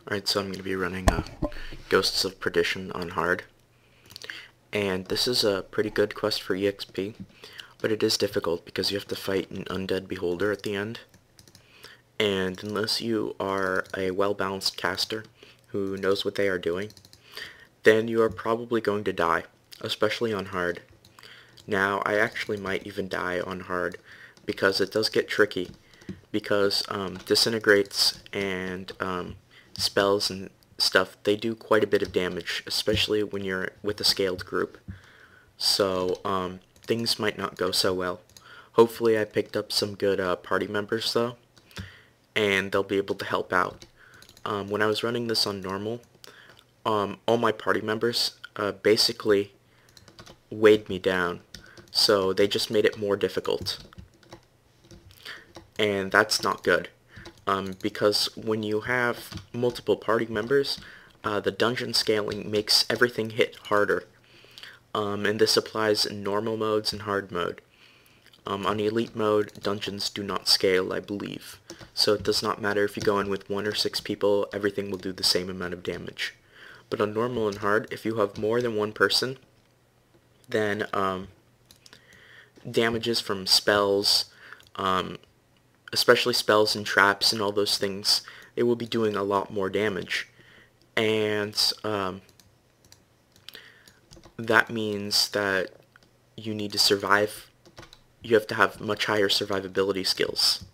Alright, so I'm going to be running Ghosts of Perdition on hard. And this is a pretty good quest for EXP, but it is difficult because you have to fight an undead beholder at the end. And unless you are a well-balanced caster who knows what they are doing, then you are probably going to die, especially on hard. Now, I actually might even die on hard because it does get tricky, because disintegrates and spells and stuff, they do quite a bit of damage, especially when you're with a scaled group. So things might not go so well. Hopefully I picked up some good party members though, and they'll be able to help out. When I was running this on normal, all my party members basically weighed me down, so they just made it more difficult. And that's not good. Because when you have multiple party members, the dungeon scaling makes everything hit harder. And this applies in normal modes and hard mode. On elite mode, dungeons do not scale, I believe. So it does not matter if you go in with 1 or 6 people, everything will do the same amount of damage. But on normal and hard, if you have more than one person, then damages from spells, especially spells and traps and all those things, they will be doing a lot more damage. And that means that you need to survive. You have to have much higher survivability skills.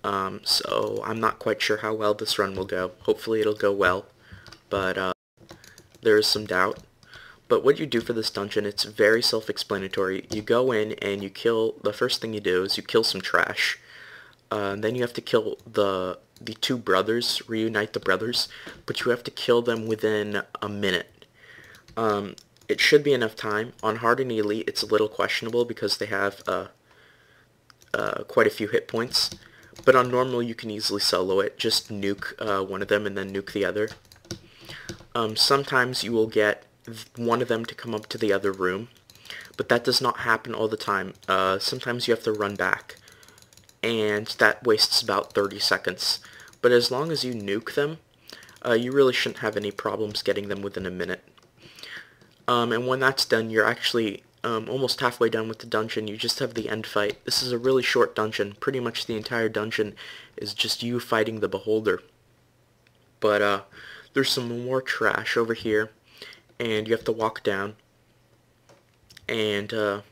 So I'm not quite sure how well this run will go. Hopefully it'll go well, but there is some doubt. But what you do for this dungeon, it's very self-explanatory. You go in and you kill, the first thing you do is you kill some trash. Then you have to kill the 2 brothers, reunite the brothers, but you have to kill them within a minute. It should be enough time. On hard and elite, it's a little questionable because they have quite a few hit points. But on normal, you can easily solo it. Just nuke one of them and then nuke the other. Sometimes you will get one of them to come up to the other room, but that does not happen all the time. Sometimes you have to run back, and that wastes about 30 seconds. But as long as you nuke them, you really shouldn't have any problems getting them within a minute. And when that's done, you're actually almost halfway done with the dungeon. You just have the end fight. This is a really short dungeon. Pretty much the entire dungeon is just you fighting the beholder. But there's some more trash over here, and you have to walk down. And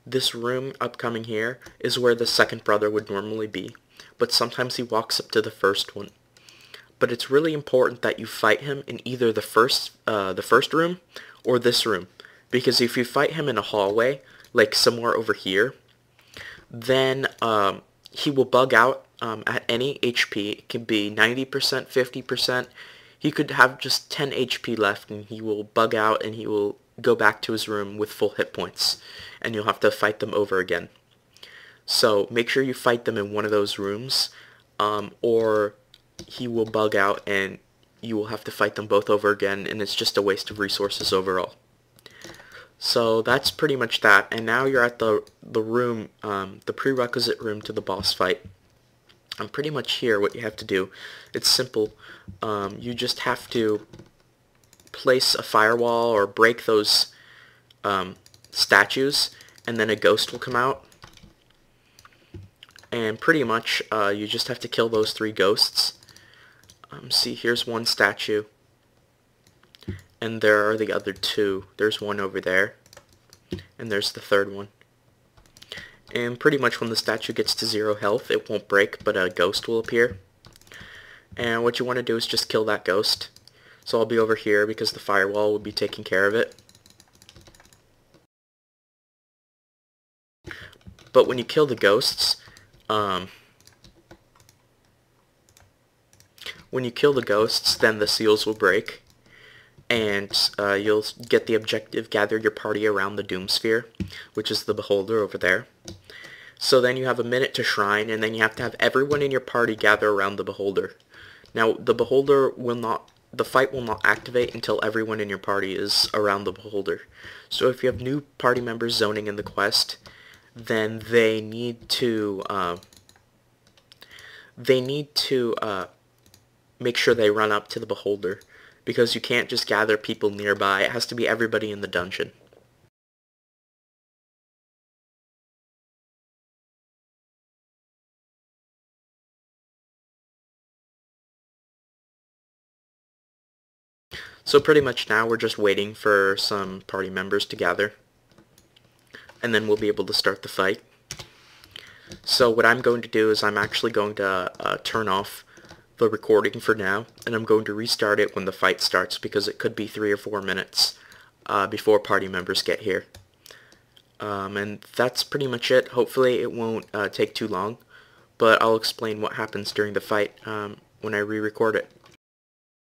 this room upcoming here is where the second brother would normally be, but sometimes he walks up to the first one. But it's really important that you fight him in either the first room or this room, because if you fight him in a hallway, like somewhere over here, then he will bug out at any HP. It can be 90%, 50%. He could have just 10 HP left, and he will bug out, and he will go back to his room with full hit points, and you'll have to fight them over again. So make sure you fight them in one of those rooms, or he will bug out and you will have to fight them both over again, and it's just a waste of resources overall. So that's pretty much that, and now you're at the room, the prerequisite room to the boss fight. And pretty much here what you have to do, it's simple. You just have to place a firewall or break those statues, and then a ghost will come out. And pretty much you just have to kill those 3 ghosts. See, here's one statue, and there are the other 2. There's one over there, and there's the 3rd one. And pretty much when the statue gets to 0 health, it won't break, but a ghost will appear. And what you want to do is just kill that ghost. So I'll be over here because the firewall will be taking care of it. But when you kill the ghosts, then the seals will break, and you'll get the objective, gather your party around the Doom Sphere, which is the beholder over there. So then you have a minute to shrine, and then you have to have everyone in your party gather around the beholder. Now, the fight will not activate until everyone in your party is around the beholder. So if you have new party members zoning in the quest, then they need to make sure they run up to the beholder, because you can't just gather people nearby. It has to be everybody in the dungeon. So pretty much now we're just waiting for some party members to gather, and then we'll be able to start the fight. So what I'm going to do is I'm actually going to turn off the recording for now, and I'm going to restart it when the fight starts, because it could be 3 or 4 minutes before party members get here. And that's pretty much it. Hopefully it won't take too long, but I'll explain what happens during the fight when I re-record it.